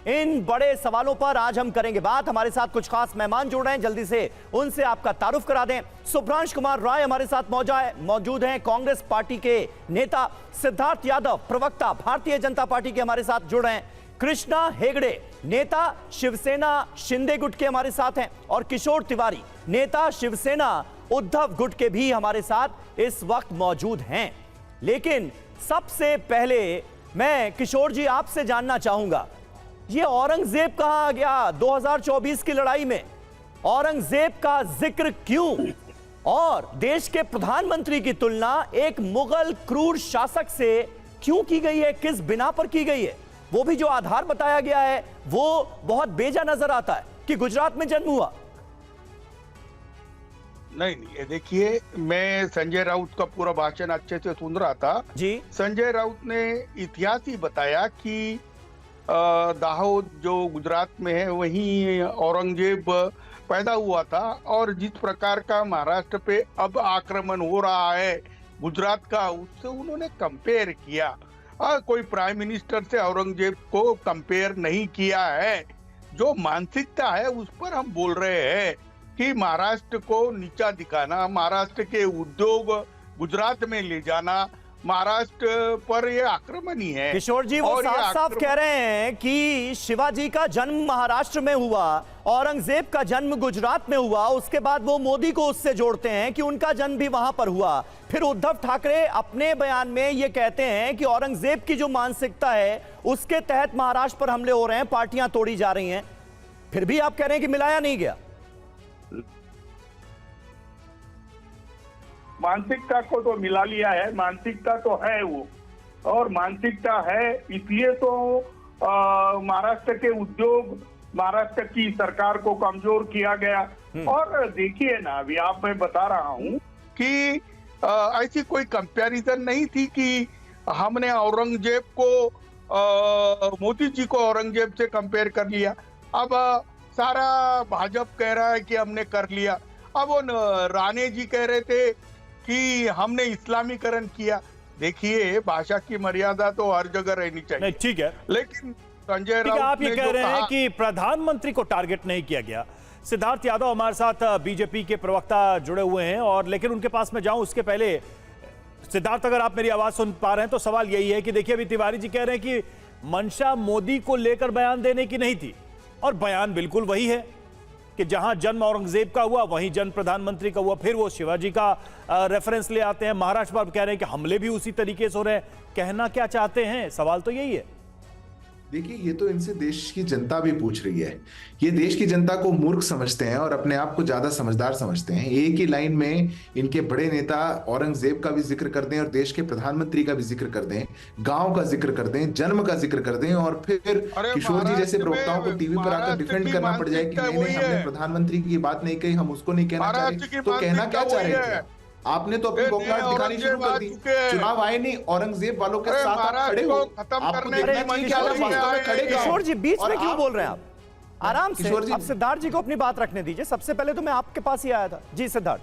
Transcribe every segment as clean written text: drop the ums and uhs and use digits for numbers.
इन बड़े सवालों पर आज हम करेंगे बात। हमारे साथ कुछ खास मेहमान जुड़ रहे हैं, जल्दी से उनसे आपका तारुफ करा दें। सुभ्रांश कुमार राय हमारे साथ मौजूद हैं, कांग्रेस पार्टी के नेता। सिद्धार्थ यादव, प्रवक्ता भारतीय जनता पार्टी के, हमारे साथ जुड़ रहे हैं। कृष्णा हेगड़े, नेता शिवसेना शिंदे गुट के, हमारे साथ हैं। और किशोर तिवारी, नेता शिवसेना उद्धव गुट के भी हमारे साथ इस वक्त मौजूद हैं। लेकिन सबसे पहले मैं किशोर जी आपसे जानना चाहूंगा, ये औरंगजेब कहां गया 2024 की लड़ाई में? औरंगजेब का जिक्र क्यों? और देश के प्रधानमंत्री की तुलना एक मुगल क्रूर शासक से क्यों की गई है? किस बिना पर की गई है? वो भी जो आधार बताया गया है वो बहुत बेजा नजर आता है कि गुजरात में जन्म हुआ। नहीं, देखिए, मैं संजय राउत का पूरा भाषण अच्छे से सुन रहा था जी। संजय राउत ने इतिहास ही बताया कि दाहोद जो गुजरात में है वहीं औरंगजेब पैदा हुआ था, और जिस प्रकार का महाराष्ट्र पे अब आक्रमण हो रहा है गुजरात का, उससे उन्होंने कंपेयर किया। कोई प्राइम मिनिस्टर से औरंगजेब को कंपेयर नहीं किया है। जो मानसिकता है उस पर हम बोल रहे हैं कि महाराष्ट्र को नीचा दिखाना, महाराष्ट्र के उद्योग गुजरात में ले जाना, महाराष्ट्र पर ये आक्रमण ही है। किशोर जी, वो साफ साफ कह रहे हैं कि शिवाजी का जन्म महाराष्ट्र में हुआ, औरंगजेब का जन्म गुजरात में हुआ, उसके बाद वो मोदी को उससे जोड़ते हैं कि उनका जन्म भी वहां पर हुआ। फिर उद्धव ठाकरे अपने बयान में ये कहते हैं कि औरंगजेब की जो मानसिकता है उसके तहत महाराष्ट्र पर हमले हो रहे हैं, पार्टियां तोड़ी जा रही हैं। फिर भी आप कह रहे हैं कि मिलाया नहीं गया। मानसिकता को तो मिला लिया है, मानसिकता तो है वो, और मानसिकता है इसलिए तो महाराष्ट्र के उद्योग, महाराष्ट्र की सरकार को कमजोर किया गया। और देखिए ना, अभी आप मैं बता रहा हूँ कि ऐसी कोई कंपैरिजन नहीं थी कि हमने औरंगजेब को मोदी जी को औरंगजेब से कंपेयर कर लिया। अब सारा भाजपा कह रहा है कि हमने कर लिया। अब वो राणे जी कह रहे थे कि हमने इस्लामीकरण किया। देखिए, भाषा की मर्यादा तो हर जगह रहनी चाहिए। ठीक है, लेकिन संजय राउत आप ये कह रहे हैं कि प्रधानमंत्री को टारगेट नहीं किया गया। सिद्धार्थ यादव हमारे साथ बीजेपी के प्रवक्ता जुड़े हुए हैं, और लेकिन उनके पास मैं जाऊं उसके पहले, सिद्धार्थ, अगर आप मेरी आवाज सुन पा रहे हैं तो सवाल यही है कि देखिए, अभी तिवारी जी कह रहे हैं कि मंशा मोदी को लेकर बयान देने की नहीं थी, और बयान बिल्कुल वही है कि जहां जन्म औरंगजेब का हुआ वहीं जन्म प्रधानमंत्री का हुआ। फिर वो शिवाजी का रेफरेंस ले आते हैं। महाराष्ट्र पर कह रहे हैं कि हमले भी उसी तरीके से हो रहे हैं। कहना क्या चाहते हैं? सवाल तो यही है। देखिए, ये तो इनसे देश की जनता भी पूछ रही है। ये देश की जनता को मूर्ख समझते हैं और अपने आप को ज्यादा समझदार समझते हैं। एक ही लाइन में इनके बड़े नेता औरंगजेब का भी जिक्र कर दें और देश के प्रधानमंत्री का भी जिक्र कर दें, गांव का जिक्र कर दें, जन्म का जिक्र कर दें, और फिर किशोर जी जैसे प्रवक्ताओं को टीवी पर आकर डिफेंड करना पड़ जाए कि नहीं, हमने प्रधानमंत्री की बात नहीं कही, हम उसको नहीं कहना चाह रहे। तो कहना क्या चाह रहे थे? आपने तो अपनी बौखलाहट दिखानी शुरू कर दी। चुनाव आए नहीं, औरंगजेब वालों के साथ आप खड़े हो। आपको देखना चाहिए कि आप वास्तव में खड़े हो। किशोर जी, बीच में क्यों बोल रहे हैं आप? आराम से, अब सिद्धार्थ जी को अपनी बात रखने दीजिए। सबसे पहले तो मैं आपके पास ही आया था। जी सिद्धार्थ,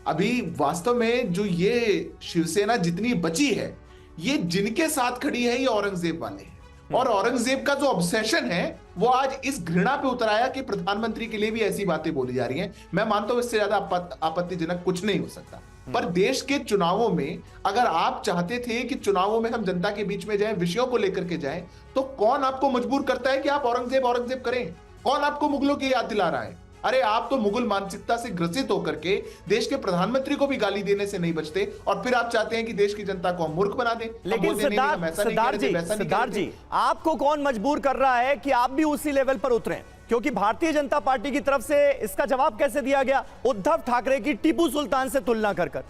अभी वास्तव में जो ये शिवसेना जितनी बची है, ये जिनके साथ खड़ी है, ये औरंगजेब वाले हैं। और औरंगजेब का जो ऑब्सेशन है वो आज इस घृणा पे उतर आया कि प्रधानमंत्री के लिए भी ऐसी बातें बोली जा रही हैं। मैं मानता हूं इससे ज्यादा आपत्तिजनक कुछ नहीं हो सकता। पर देश के चुनावों में अगर आप चाहते थे कि चुनावों में हम जनता के बीच में जाएं, विषयों को लेकर के जाएं, तो कौन आपको मजबूर करता है कि आप औरंगजेब करें? कौन आपको मुगलों की याद दिला रहा है? अरे, आप तो मुगल मानसिकता से ग्रसित होकर के देश के प्रधानमंत्री को भी गाली देने से नहीं बचते, और फिर आप चाहते हैं कि देश की जनता को हम मूर्ख बना दें। लेकिन सिद्धार्थ जी, आपको कौन मजबूर कर रहा है कि आप भी उसी लेवल पर उतरें? क्योंकि भारतीय जनता पार्टी की तरफ से इसका जवाब कैसे दिया गया? उद्धव ठाकरे की टीपू सुल्तान से तुलना कर कर।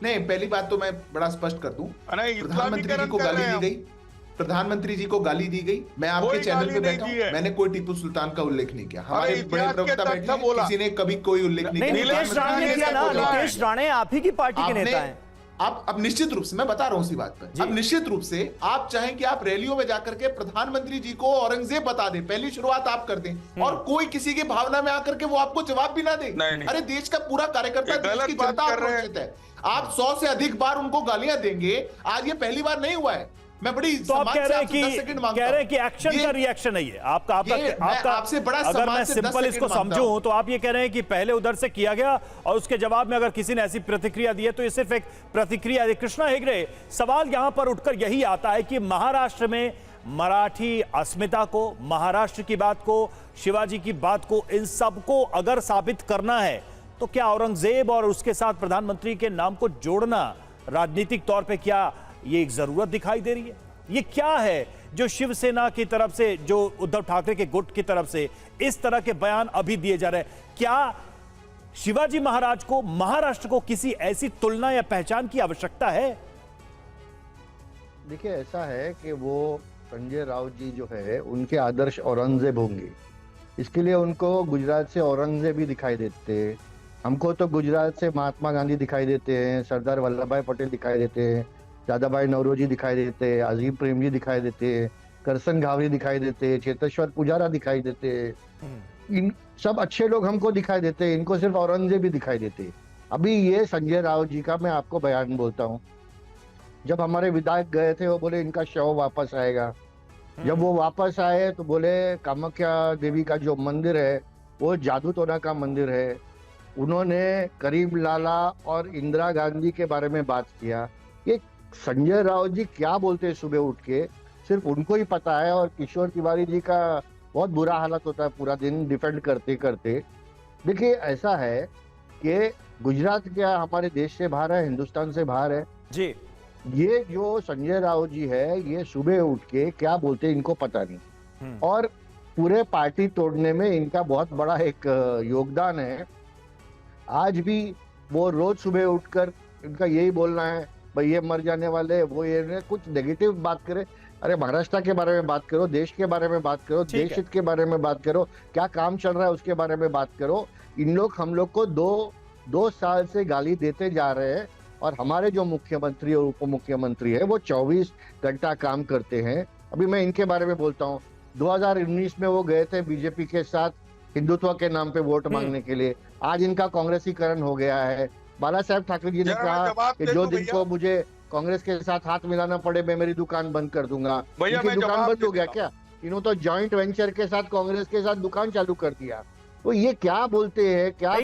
नहीं, पहली बात तो मैं बड़ा स्पष्ट कर दूं, प्रधानमंत्री जी को गाली दी गई, प्रधानमंत्री जी को गाली दी गई। मैं आपके चैनल पे बैठा हूं, मैंने कोई टीपू सुल्तान का उल्लेख नहीं किया। हमारे बड़े प्रवक्ता बैठे, किसी ने कभी कोई उल्लेख नहीं किया। नीतीश राणे ने किया ना। नीतीश राणे आप ही की पार्टी के नेता हैं। आप अब निश्चित रूप से, मैं बता रहा हूं उसी बात पर, अब निश्चित रूप से आप चाहें कि आप रैलियों में जाकर के प्रधानमंत्री जी को औरंगजेब बता दें, पहली शुरुआत आप कर दें, और कोई किसी की भावना में आकर के वो आपको जवाब भी ना दे। अरे, देश का पूरा कार्यकर्ता, देश की जनता आक्रोशित है। आप 100 से अधिक बार उनको गालियां देंगे। आज ये पहली बार नहीं हुआ है। मैं बड़ी तो आप समाज कह से रहे हैं आपसे 10 सेकंड मांगता कह रहे हैं हूं। कि एक्शन ये- का रिएक्शन है ये आपका आपसे बड़ा अगर समाज मैं से 10 सिंपल इसको सेकंड मांगता हूं। समझूं तो आप ये कह रहे हैं कि पहले उधर से किया गया और उसके जवाब में अगर किसी ने ऐसी प्रतिक्रिया दी है तो ये सिर्फ एक प्रतिक्रिया है। कृष्णा हेगड़े, सवाल यहां पर उठकर यही आता है कि महाराष्ट्र में मराठी अस्मिता को, महाराष्ट्र की बात को, शिवाजी की बात को, इन सबको अगर साबित करना है तो क्या औरंगजेब और उसके साथ प्रधानमंत्री के नाम को जोड़ना राजनीतिक तौर पे क्या ये एक जरूरत दिखाई दे रही है? ये क्या है जो शिवसेना की तरफ से, जो उद्धव ठाकरे के गुट की तरफ से इस तरह के बयान अभी दिए जा रहे हैं? क्या शिवाजी महाराज को, महाराष्ट्र को किसी ऐसी तुलना या पहचान की आवश्यकता है? देखिए, ऐसा है कि वो संजय राउत जी जो है उनके आदर्श औरंगजेब होंगे, इसके लिए उनको गुजरात से औरंगजेब ही दिखाई देते हैं। हमको तो गुजरात से महात्मा गांधी दिखाई देते हैं, सरदार वल्लभ भाई पटेल दिखाई देते हैं, दादाभाई नौरोजी दिखाई देते हैं, अजीम प्रेमजी दिखाई देते हैं, करसन घावरी दिखाई देते हैं, चेतेश्वर पुजारा दिखाई देते हैं। इन सब अच्छे लोग हमको दिखाई देते हैं, इनको सिर्फ औरंगजेब ही दिखाई देते हैं। अभी ये संजय राउत जी का मैं आपको बयान बोलता हूँ। जब हमारे विधायक गए थे वो बोले इनका शव वापस आएगा। जब वो वापस आए तो बोले कामाख्या देवी का जो मंदिर है वो जादू टोना का मंदिर है। उन्होंने करीम लाला और इंदिरा गांधी के बारे में बात किया। ये संजय राउत जी क्या बोलते हैं सुबह उठ के, सिर्फ उनको ही पता है। और किशोर तिवारी जी का बहुत बुरा हालत होता है पूरा दिन डिफेंड करते करते। देखिए, ऐसा है कि गुजरात क्या हमारे देश से बाहर है, हिंदुस्तान से बाहर है जी। ये जो संजय राउत जी है ये सुबह उठ के क्या बोलते हैं इनको पता नहीं। और पूरे पार्टी तोड़ने में इनका बहुत बड़ा एक योगदान है। आज भी वो रोज सुबह उठकर इनका यही बोलना है, भाई ये मर जाने वाले, वो ये कुछ नेगेटिव बात करे। अरे महाराष्ट्र के बारे में बात करो, देश के बारे में बात करो, देश हित के बारे में बात करो, क्या काम चल रहा है उसके बारे में बात करो। इन लोग हम लोग को दो साल से गाली देते जा रहे हैं और हमारे जो मुख्यमंत्री और उप मुख्यमंत्री है वो 24 घंटा काम करते हैं। अभी मैं इनके बारे में बोलता हूँ, 2019 में वो गए थे बीजेपी के साथ हिंदुत्व के नाम पे वोट मांगने के लिए। आज इनका कांग्रेसीकरण हो गया है। बाला साहेब ठाकरे जी ने कहा कि जो दिन को मुझे कांग्रेस के साथ हाथ मिलाना पड़े मैं मेरी दुकान बंद कर दूंगा। इनकी दुकान बंद हो गया क्या? इन्होंने तो जॉइंट वेंचर के साथ कांग्रेस के साथ दुकान चालू कर दिया। तो ये क्या बोलते हैं, क्या